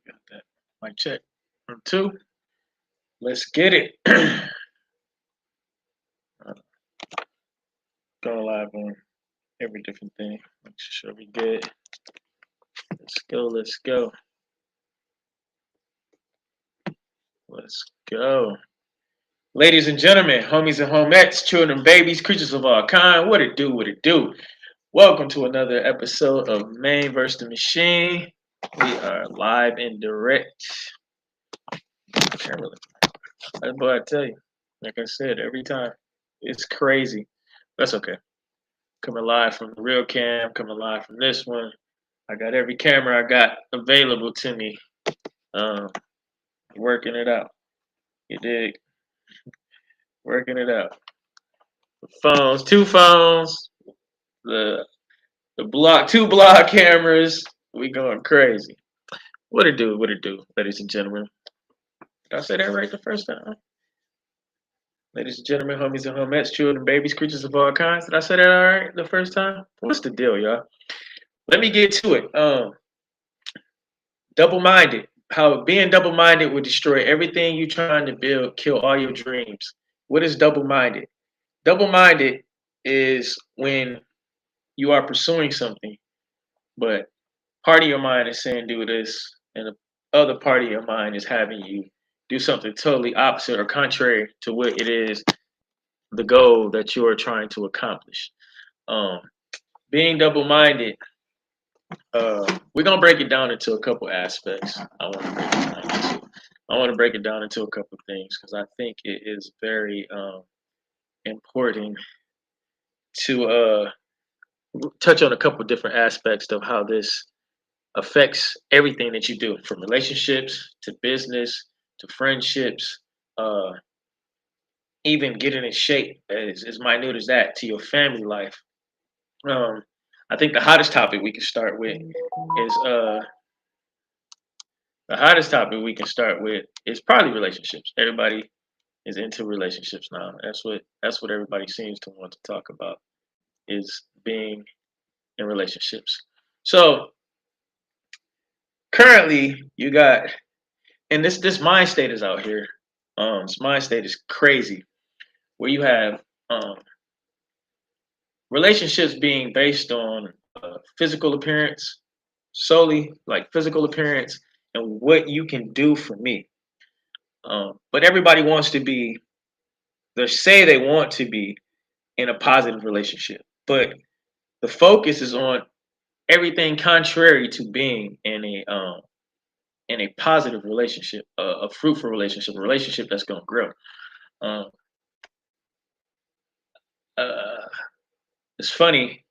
Got that. Mic check. One, two. Let's get it. Go live on every different thing. Make sure we good. Let's go. Let's go. Let's go. Ladies and gentlemen, homies and homettes, children and babies, creatures of all kind, what it do, what it do. Welcome to another episode of Man vs. the Machine. We are live and direct. Can't really. But I tell you, like I said, every time, it's crazy. That's okay. Coming live from the real cam, coming live from this one. I got every camera I got available to me. Um, Working it out. You dig? Working it out. The phones, two phones, the two block cameras. We going crazy. What it do? What it do, ladies and gentlemen? Did I say that right the first time? Ladies and gentlemen, homies and homettes, children, babies, creatures of all kinds. Did I say that all right the first time? What's the deal, y'all? Let me get to it. Double-minded. How being double-minded will destroy everything you're trying to build, kill all your dreams. What is double-minded? Double-minded is when you are pursuing something, but part of your mind is saying do this, and the other part of your mind is having you do something totally opposite or contrary to what it is, the goal that you are trying to accomplish. Um, Being double-minded, we're gonna break it down into a couple aspects. I want to break it down into a couple things because I think it is very important to touch on a couple different aspects of how this affects everything that you do, from relationships to business to friendships, uh, even getting in shape, as minute as that, to your family life. Um, I think the hottest topic we can start with is probably relationships. Everybody is into relationships now. That's what everybody seems to want to talk about, is being in relationships. So currently you got, and this mind state is out here. This mind state is crazy, where you have um, relationships being based on physical appearance, solely like physical appearance and what you can do for me. But everybody wants to be, they say they want to be in a positive relationship, but the focus is on everything contrary to being in a positive relationship, a fruitful relationship, a relationship that's going to grow. Um, uh, it's funny.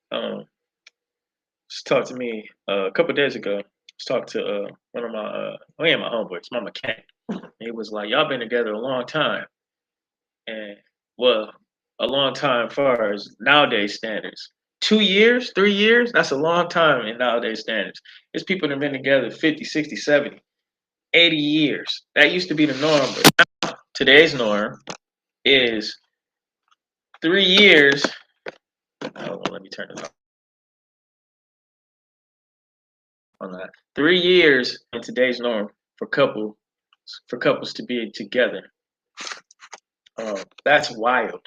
Just talked to me a couple of days ago. Just talked to one of my, oh yeah, my homeboys, my mechanic. He was like, "Y'all been together a long time," and well, a long time far as nowadays standards. 2 years, 3 years, that's a long time in nowadays standards. There's people that have been together 50, 60, 70, 80 years. That used to be the norm, but now, today's norm is 3 years. Hold on, let me turn it on that. 3 years in today's norm for couples to be together. That's wild.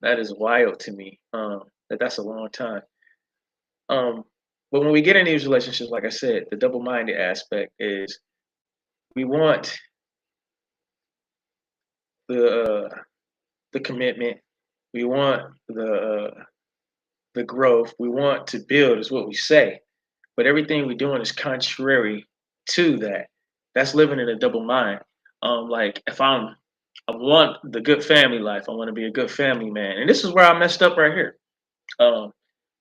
That is wild to me. That's a long time. Um, but when we get in these relationships, like I said, the double-minded aspect is we want the the commitment, we want the growth, we want to build, is what we say. But everything we're doing is contrary to that. That's living in a double mind. Like if I want the good family life, I want to be a good family man, and this is where I messed up right here. Um,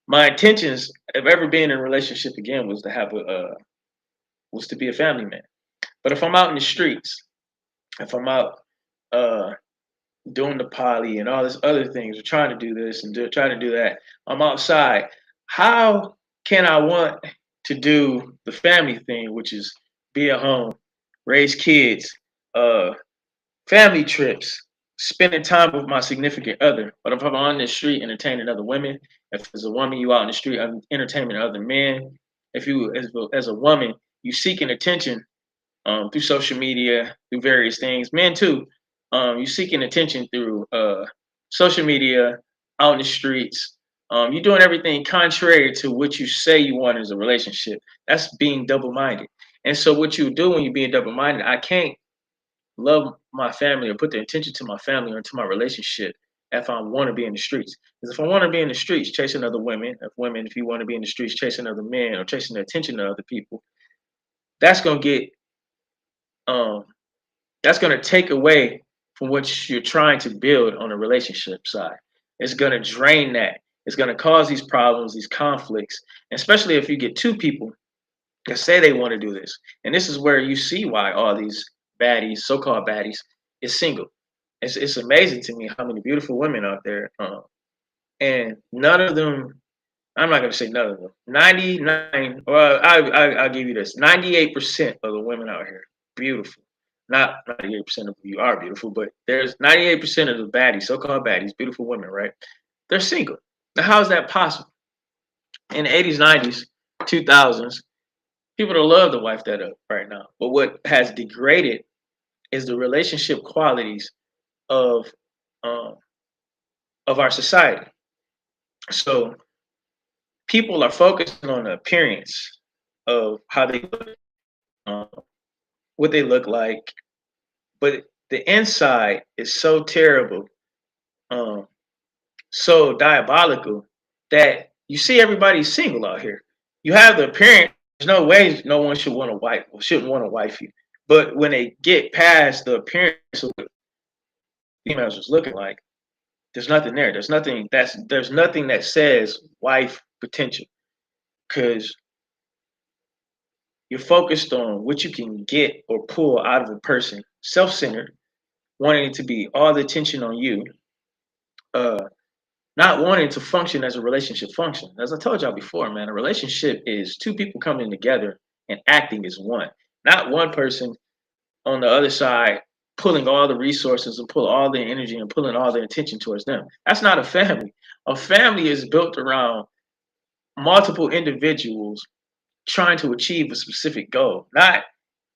my intentions of ever being in a relationship again was to have was to be a family man. But if I'm out in the streets, if I'm out uh, doing the poly and all this other things, or trying to do this and trying to do that, I'm outside. How can I want to do the family thing, which is be at home, raise kids, uh, family trips, spending time with my significant other? But if I'm on the street entertaining other women, if there's a woman you out in the street entertaining other men, if you as a woman you seeking attention through social media, through various things. Men too. You seeking attention through social media, out in the streets. You're doing everything contrary to what you say you want as a relationship. That's being double-minded. And so, what you do when you're being double-minded, I can't love my family or put the attention to my family or into my relationship if I want to be in the streets. Because if I want to be in the streets chasing other women, if you want to be in the streets chasing other men or chasing the attention of other people, that's gonna get um that's gonna take away from what you're trying to build on the relationship side. It's gonna drain that. It's gonna cause these problems, these conflicts, especially if you get two people that say they want to do this. And this is where you see why all these baddies, so-called baddies, is single. It's amazing to me how many beautiful women out there, and none of them. I'm not gonna say none of them. 99. Well, I'll give you this. 98% of the women out here beautiful. Not 98% of you are beautiful, but there's 98% of the baddies, so-called baddies, beautiful women, right? They're single. Now, how is that possible? In the 80s, 90s, 2000s, people don't love to wife that up right now. But what has degraded is the relationship qualities of um, of our society. So people are focusing on the appearance of how they look, um, what they look like, but the inside is so terrible, um, so diabolical that you see everybody's single out here. You have the appearance. There's no way no one shouldn't want to wife you. But when they get past the appearance of what females was looking like, there's nothing there. There's nothing that says wife potential because you're focused on what you can get or pull out of a person, self-centered, wanting it to be all the attention on you, uh, not wanting to function as a relationship function. As I told y'all before, man, a relationship is two people coming together and acting as one, not one person on the other side pulling all the resources and pull all the energy and pulling all the attention towards them. That's not a family. A family is built around multiple individuals trying to achieve a specific goal, not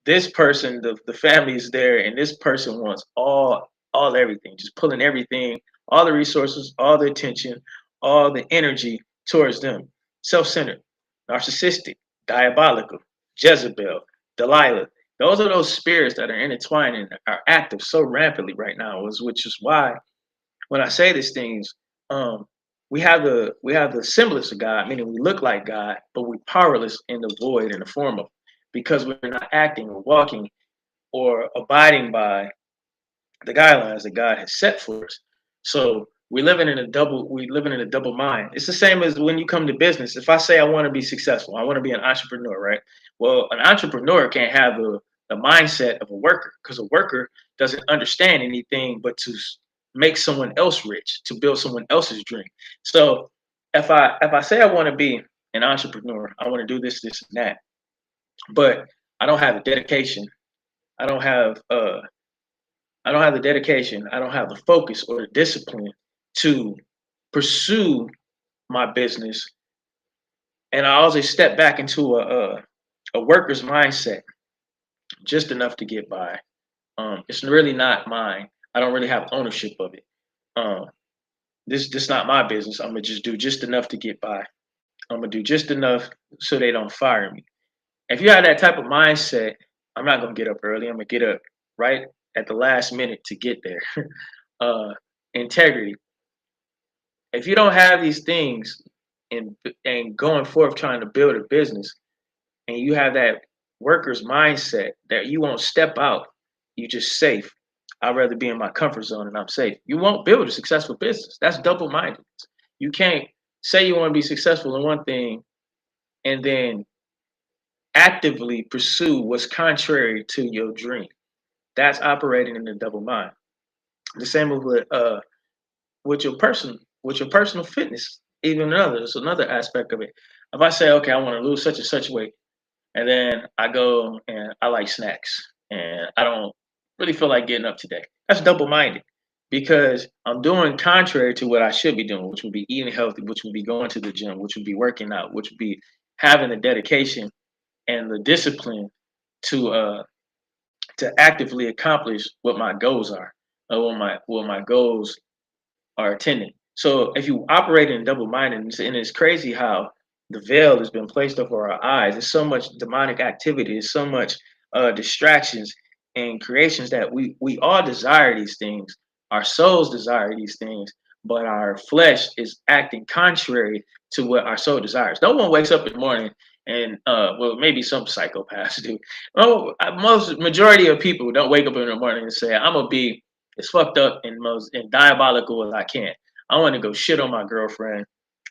this person, the family is there and this person wants all everything, just pulling everything, all the resources, all the attention, all the energy towards them. Self-centered, narcissistic, diabolical, Jezebel, Delilah. Those are those spirits that are intertwined and are active so rampantly right now, which is why when I say these things, um, we have the semblance of God, meaning we look like God, but we're powerless in the void in the form of, because we're not acting or walking or abiding by the guidelines that God has set for us. So we're living in a double mind. It's the same as when you come to business. If I say I want to be successful, I want to be an entrepreneur, right? Well, an entrepreneur can't have the mindset of a worker because a worker doesn't understand anything but to make someone else rich, to build someone else's dream. So if I say I want to be an entrepreneur, I want to do this, this, and that, but I don't have the dedication. I don't have I don't have the dedication, I don't have the focus or the discipline to pursue my business, and I always step back into a worker's mindset, just enough to get by. It's really not mine. I don't really have ownership of it. Um, this not my business. I'm gonna just do just enough to get by. I'm gonna do just enough so they don't fire me. If you have that type of mindset, I'm not gonna get up early. I'm gonna get up right at the last minute to get there. uh, integrity. If you don't have these things and going forth trying to build a business, and you have that worker's mindset that you won't step out, you just safe. I'd rather be in my comfort zone and I'm safe. You won't build a successful business. That's double mindedness. You can't say you want to be successful in one thing and then actively pursue what's contrary to your dream. That's operating in the double mind. The same with your personal fitness. Even another, it's another aspect of it. If I say, okay, I want to lose such and such weight, and then I go and I like snacks, and I don't really feel like getting up today. That's double minded because I'm doing contrary to what I should be doing, which would be eating healthy, which would be going to the gym, which would be working out, which would be having the dedication and the discipline to to actively accomplish what my goals are, or what my goals are attending. So if you operate in double mindedness, and it's crazy how the veil has been placed over our eyes. There's so much demonic activity. There's so much distractions and creations that we all desire these things. Our souls desire these things, but our flesh is acting contrary to what our soul desires. No one wakes up in the morning and well, maybe some psychopaths do. Oh, most majority of people don't wake up in the morning and say, "I'm gonna be as fucked up and most and diabolical as I can. I want to go shit on my girlfriend.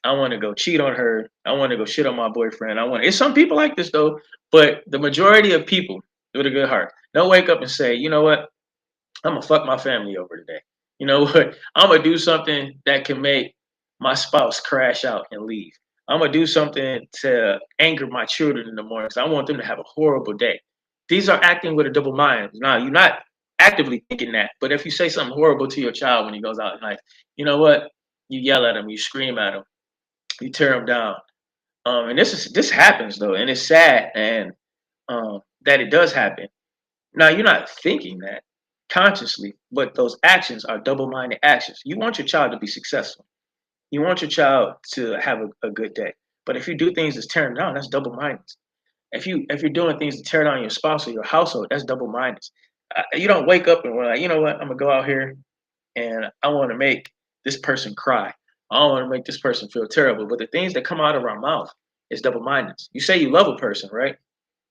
I want to go cheat on her. I want to go shit on my boyfriend. I want. It's some people like this though, but the majority of people with a good heart, they'll wake up and say, you know what? I'm gonna fuck my family over today. You know what? I'm gonna do something that can make my spouse crash out and leave. I'm gonna do something to anger my children in the morning. 'Cause I want them to have a horrible day. These are acting with a double mind. Now you're not actively thinking that, but if you say something horrible to your child when he goes out at night, you know what? You yell at him, you scream at him, you tear him down. And this happens though, and it's sad, and that it does happen. Now, you're not thinking that consciously, but those actions are double minded actions. You want your child to be successful, you want your child to have a good day. But if you do things that's tearing down, that's double minded. If you're doing things to tear down your spouse or your household, that's double minded. You don't wake up and we're like, you know what, I'm gonna go out here and I want to make this person cry. I don't want to make this person feel terrible. But the things that come out of our mouth is double minded. You say you love a person, right?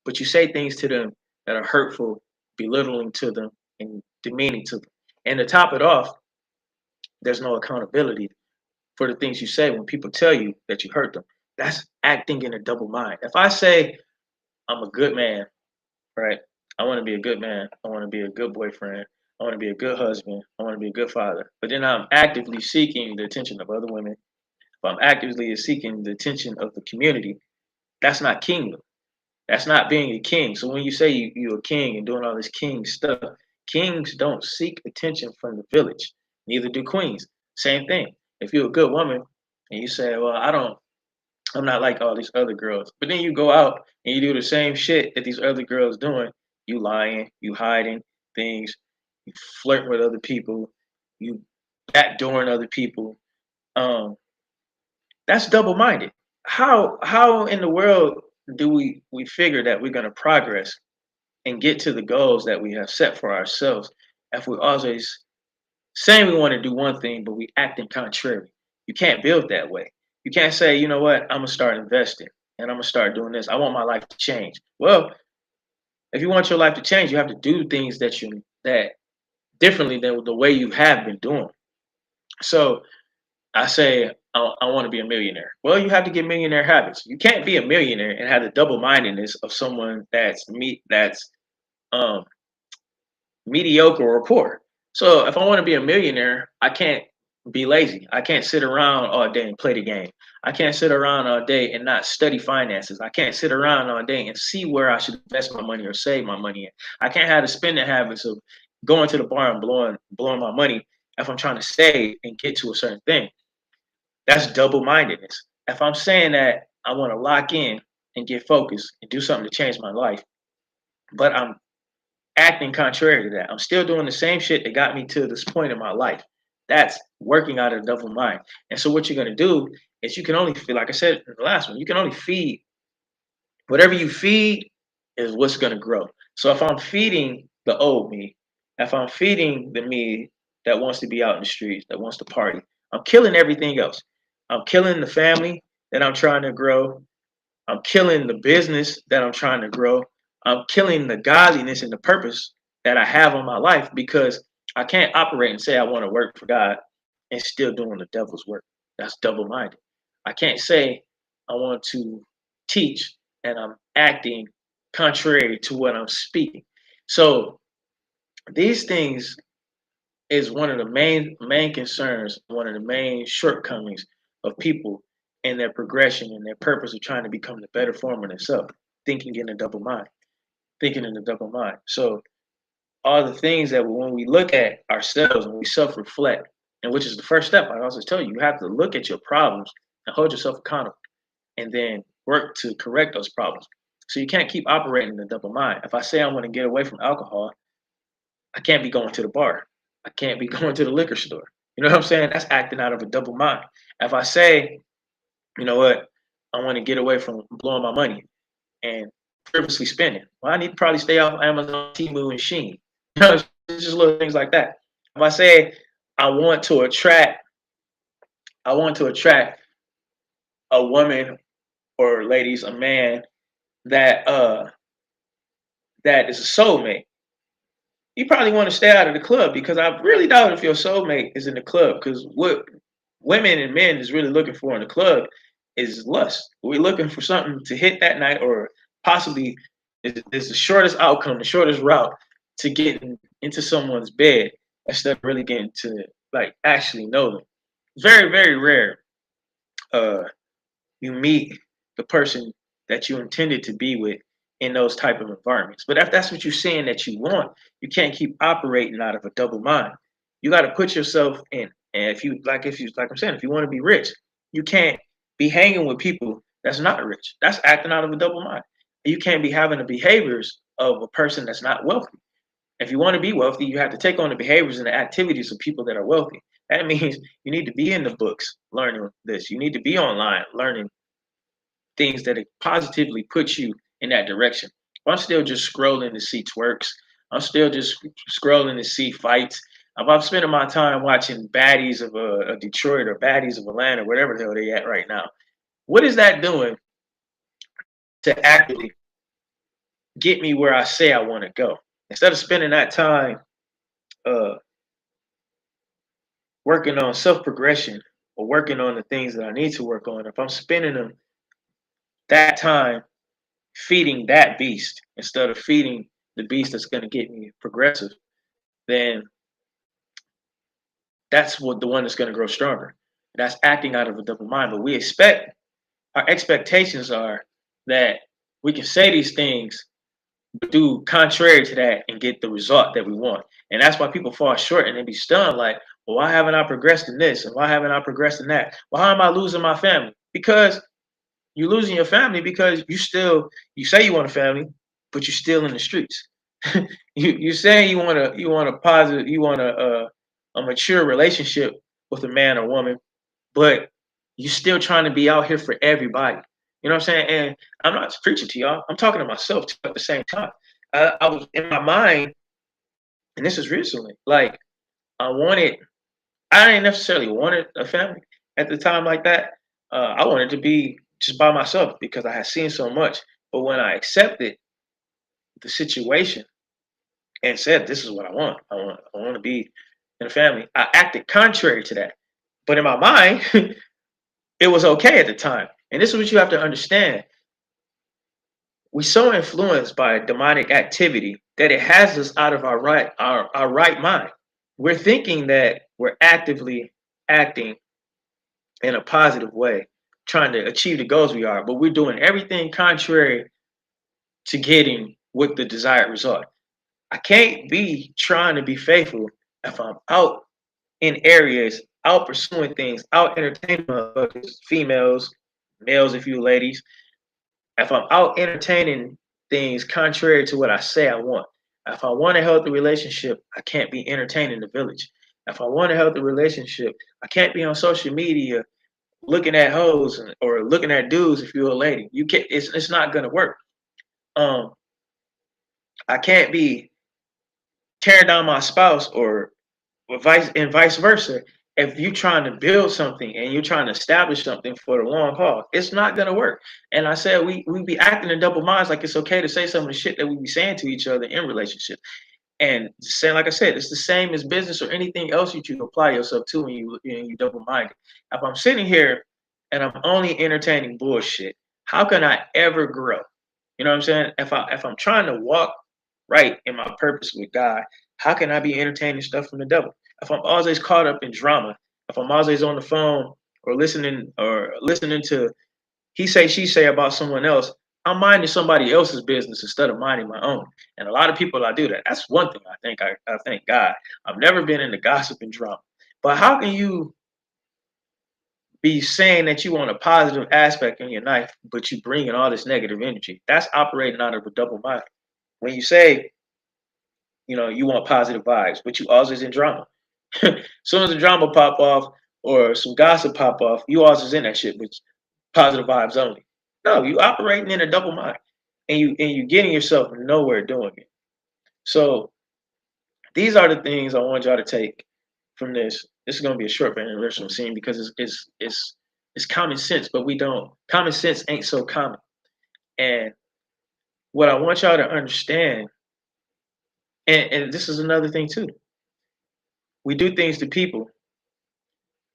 But you say things to them that are hurtful, belittling to them, and demeaning to them. And to top it off, there's no accountability for the things you say when people tell you that you hurt them. That's acting in a double mind. If I say I'm a good man, right? I want to be a good man. I want to be a good boyfriend. I want to be a good husband. I want to be a good father. But then I'm actively seeking the attention of other women. If I'm actively seeking the attention of the community, that's not kingdom. That's not being a king. So when you say you're a king and doing all this king stuff, kings don't seek attention from the village. Neither do queens. Same thing. If you're a good woman and you say, well, I'm not like all these other girls. But then you go out and you do the same shit that these other girls doing. You lying, you hiding things, you flirt with other people, you backdooring other people. Um, that's double minded. How in the world do we figure that we're gonna progress and get to the goals that we have set for ourselves if we're always saying we want to do one thing, but we acting contrary? You can't build that way. You can't say, you know what, I'm gonna start investing and I'm gonna start doing this. I want my life to change. Well, if you want your life to change, you have to do things that differently than the way you have been doing. So I say I want to be a millionaire. Well, you have to get millionaire habits. You can't be a millionaire and have the double mindedness of someone that's um, mediocre or poor. So if I want to be a millionaire, I can't be lazy. I can't sit around all day and play the game. I can't sit around all day and not study finances. I can't sit around all day and see where I should invest my money or save my money in. I can't have the spending habits of going to the bar and blowing my money if I'm trying to save and get to a certain thing. That's double mindedness. If I'm saying that I want to lock in and get focused and do something to change my life, but I'm acting contrary to that. I'm still doing the same shit that got me to this point in my life. That's working out of a double mind. And so what you're gonna do is you can only feed, like I said in the last one, you can only feed whatever you feed is what's gonna grow. So if I'm feeding the old me, if I'm feeding the me that wants to be out in the streets, that wants to party, I'm killing everything else. I'm killing the family that I'm trying to grow. I'm killing the business that I'm trying to grow. I'm killing the godliness and the purpose that I have on my life because I can't operate and say I want to work for God and still doing the devil's work. That's double minded. I can't say I want to teach and I'm acting contrary to what I'm speaking. So these things is one of the main concerns, one of the main shortcomings of people in their progression and their purpose of trying to become the better form of themselves, thinking in a double mind, thinking in a double mind. So all the things that when we look at ourselves and we self-reflect, and which is the first step, I also tell you, you have to look at your problems and hold yourself accountable and then work to correct those problems. So you can't keep operating in a double mind. If I say I want to get away from alcohol, I can't be going to the bar. I can't be going to the liquor store. You know what I'm saying? That's acting out of a double mind. If I say, you know what, I want to get away from blowing my money and frivolously spending, well, I need to probably stay off Amazon, Temu, and Shein. You know, it's just little things like that. If I say I want to attract, I want to attract a woman or ladies, a man that that is a soulmate. You probably want to stay out of the club because I really doubt if your soulmate is in the club. Because what women and men is really looking for in the club is lust. We're looking for something to hit that night, or possibly is the shortest outcome, the shortest route to getting into someone's bed instead of really getting to like actually know them. It's very, very rare uh, you meet the person that you intended to be with in those type of environments. But if that's what you're saying that you want, you can't keep operating out of a double mind. You got to put yourself in. And if I'm saying, if you want to be rich, you can't be hanging with people that's not rich. That's acting out of a double mind. You can't be having the behaviors of a person that's not wealthy. If you want to be wealthy, you have to take on the behaviors and the activities of people that are wealthy. That means you need to be in the books learning this. You need to be online learning things that positively put you in that direction. If I'm still just scrolling to see twerks, I'm still just scrolling to see fights. If I'm spending my time watching baddies of Detroit or baddies of Atlanta, wherever the hell they at right now, what is that doing to actively get me where I say I want to go? Instead of spending that time uh, working on self progression or working on the things that I need to work on, if I'm spending them that time feeding that beast instead of feeding the beast that's going to get me progressive, then that's what the one that's going to grow stronger. That's acting out of a double mind. But we expect our expectations are that we can say these things, but do contrary to that and get the result that we want. And that's why people fall short and they be stunned like, well, why haven't I progressed in this? And why haven't I progressed in that? Well, how am I losing my family? Because you're losing your family because you say you want a family, but you're still in the streets. You saying you want a positive you want a mature relationship with a man or woman, but you're still trying to be out here for everybody. You know what I'm saying? And I'm not preaching to y'all. I'm talking to myself too at the same time. I was in my mind, and this is recently. Like I wanted, I didn't necessarily wanted a family at the time like that. I wanted to be just by myself because I had seen so much. But when I accepted the situation and said, "This is what I want to be in a family," I acted contrary to that. But in my mind, it was okay at the time. And this is what you have to understand. We're so influenced by demonic activity that it has us out of our right mind. We're thinking that we're actively acting in a positive way, trying to achieve the goals we are, but we're doing everything contrary to getting with the desired result. I can't be trying to be faithful if I'm out in areas, out pursuing things, out entertaining motherfuckers, females, males, if you ladies. If I'm out entertaining things contrary to what I say I want. If I want a healthy relationship, I can't be entertaining the village. If I want a healthy relationship, I can't be on social media looking at hoes or looking at dudes if you're a lady. You can't. It's not gonna work. Um, I can't be tearing down my spouse or vice versa. If you're trying to build something and you're trying to establish something for the long haul, it's not gonna work. And I said we be acting in double minds like it's okay to say some of the shit that we be saying to each other in relationships. And saying, like I said, it's the same as business or anything else that you apply yourself to when you double minded. If I'm sitting here and I'm only entertaining bullshit, how can I ever grow? You know what I'm saying? If I'm trying to walk right in my purpose with God, how can I be entertaining stuff from the devil? If I'm always caught up in drama, if I'm always on the phone or listening to he say she say about someone else, I'm minding somebody else's business instead of minding my own. And a lot of people I do that. That's one thing I thank God. I've never been into gossip and drama. But how can you be saying that you want a positive aspect in your life, but you bring in all this negative energy? That's operating out of a double mind. When you say You want positive vibes, but you always in drama. As soon as the drama pop off or some gossip pop off, you always in that shit with positive vibes only. No, you operating in a double mind, and you getting yourself nowhere doing it. So these are the things I want y'all to take from this. This is going to be a short but original scene because it's common sense, but we don't. Common sense ain't so common. And what I want y'all to understand, and this is another thing too. We do things to people,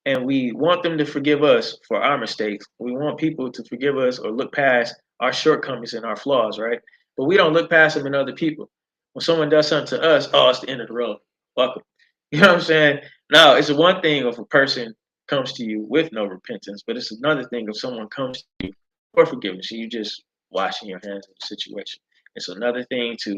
and we want them to forgive us for our mistakes. We want people to forgive us or look past our shortcomings and our flaws, right? But we don't look past them in other people. When someone does something to us, oh, it's the end of the road. Fuck 'em. You know what I'm saying? Now, it's one thing if a person comes to you with no repentance, but it's another thing if someone comes to you for forgiveness and you just washing your hands of the situation. It's another thing to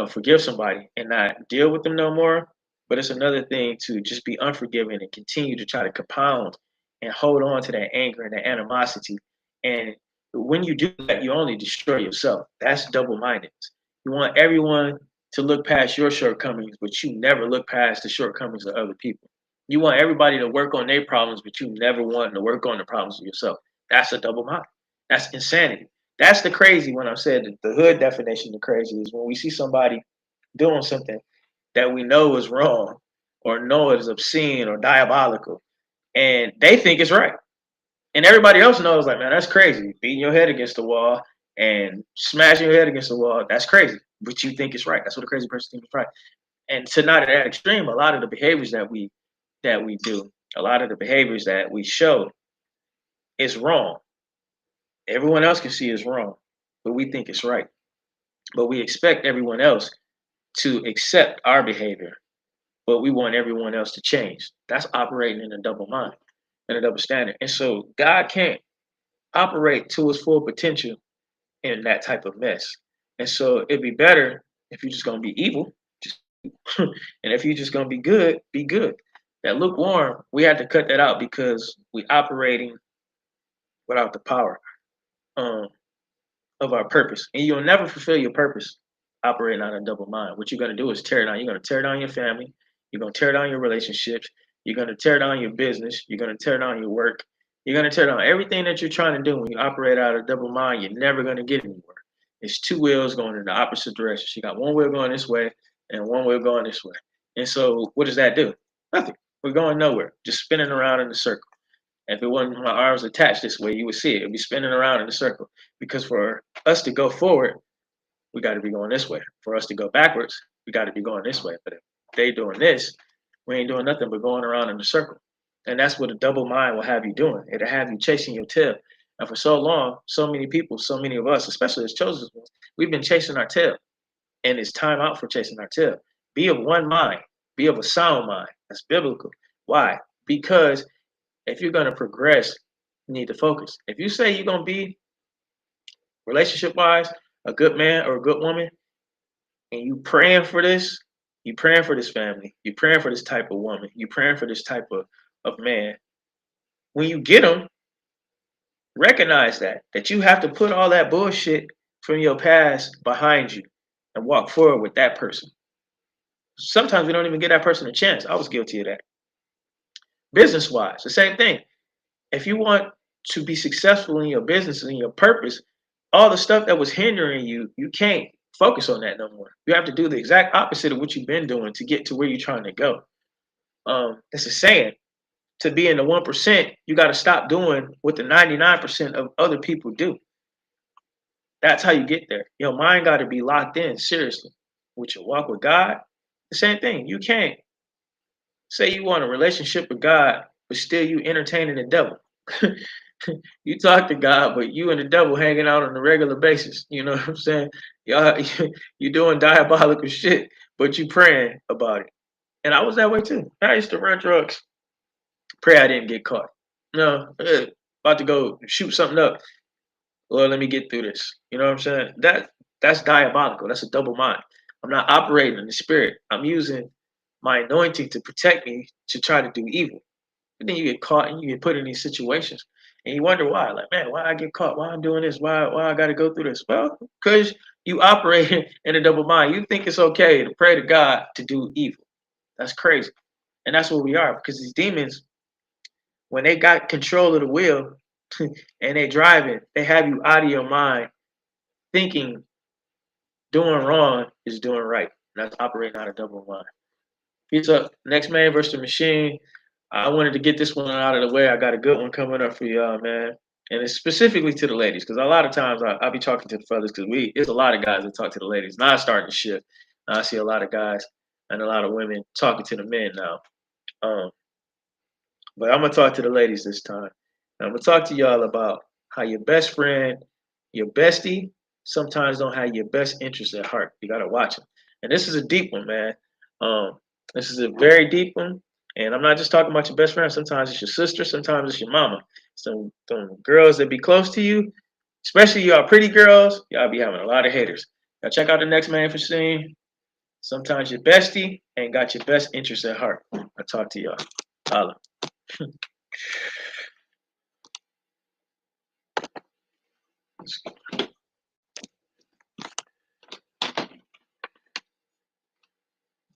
forgive somebody and not deal with them no more. But it's another thing to just be unforgiving and continue to try to compound and hold on to that anger and that animosity. And when you do that, you only destroy yourself. That's double mindedness. You want everyone to look past your shortcomings, but you never look past the shortcomings of other people. You want everybody to work on their problems, but you never want to work on the problems of yourself. That's a double mind. That's insanity. That's the crazy when I said that the hood definition of crazy is when we see somebody doing something that we know is wrong or know is obscene or diabolical and they think it's right. And everybody else knows, like, man, that's crazy. Beating your head against the wall and smashing your head against the wall, that's crazy. But you think it's right. That's what a crazy person thinks is right. And to not at that extreme, a lot of the behaviors that we do, a lot of the behaviors that we show is wrong. Everyone else can see it's wrong, but we think it's right. But we expect everyone else to accept our behavior, but we want everyone else to change. That's operating in a double mind and a double standard. And so God can't operate to his full potential in that type of mess. And so it'd be better if you're just gonna be evil, just and if you're just gonna be good, be good. That lukewarm, we had to cut that out because we operating without the power um, of our purpose. And you'll never fulfill your purpose operating on a double mind. What you're gonna do is tear it down. You're gonna tear down your family, you're gonna tear down your relationships, you're gonna tear down your business, you're gonna tear down your work, you're gonna tear down everything that you're trying to do. When you operate out of double mind, you're never gonna get anywhere. It's two wheels going in the opposite direction. You got one wheel going this way and one wheel going this way. And so what does that do? Nothing. We're going nowhere, just spinning around in a circle. If it wasn't my arms attached this way, you would see it. It'd be spinning around in a circle. Because for us to go forward, we got to be going this way. For us to go backwards, we got to be going this way. But if they doing this, we ain't doing nothing but going around in a circle. And that's what a double mind will have you doing. It'll have you chasing your tail. And for so long, so many people, so many of us, especially as chosen ones, we've been chasing our tail. And it's time out for chasing our tail. Be of one mind. Be of a sound mind. That's biblical. Why? Because if you're going to progress, you need to focus. If you say you're going to be relationship wise a good man or a good woman, and you praying for this, you praying for this family, you praying for this type of woman, you praying for this type of man, when you get them, recognize that you have to put all that bullshit from your past behind you and walk forward with that person. Sometimes we don't even give that person a chance. I was guilty of that. Business wise, the same thing. If you want to be successful in your business and your purpose, all the stuff that was hindering you, you can't focus on that no more. You have to do the exact opposite of what you've been doing to get to where you're trying to go. It's a saying, to be in the 1%, you got to stop doing what the 99% of other people do. That's how you get there. Your mind got to be locked in, seriously. With your walk with God, the same thing. You can't say you want a relationship with God, but still you entertaining the devil. You talk to God, but you and the devil hanging out on a regular basis. You know what I'm saying? Y'all, you doing diabolical shit, but you praying about it. And I was that way too. I used to run drugs, pray I didn't get caught. No, about to go shoot something up. Well, let me get through this. You know what I'm saying? That's diabolical. That's a double mind. I'm not operating in the spirit. I'm using my anointing to protect me to try to do evil. And then you get caught and you get put in these situations. And you wonder why. Like, man, why I get caught? Why I'm doing this? Why I gotta go through this? Well, because You operate in a double mind. You think it's okay to pray to God to do evil. That's crazy. And that's what we are because these demons, when they got control of the wheel and they drive it, they have you out of your mind thinking doing wrong is doing right. That's operating out of double mind. Peace up. Next man versus the machine. I wanted to get this one out of the way. I got a good one coming up for y'all, man. And it's specifically to the ladies, because a lot of times I be talking to the fellas, because it's a lot of guys that talk to the ladies. Now it's starting to shift. Now I see a lot of guys and a lot of women talking to the men now. Um, but I'm gonna talk to the ladies this time. And I'm gonna talk to y'all about how your best friend, your bestie, sometimes don't have your best interests at heart. You gotta watch them. And this is a deep one, man. Um, this is a very deep one. And I'm not just talking about your best friend. Sometimes it's your sister. Sometimes it's your mama. Some girls that be close to you, especially y'all pretty girls, y'all be having a lot of haters. Now check out the next man for scene. Sometimes your bestie ain't got your best interests at heart. I talk to y'all. Holla.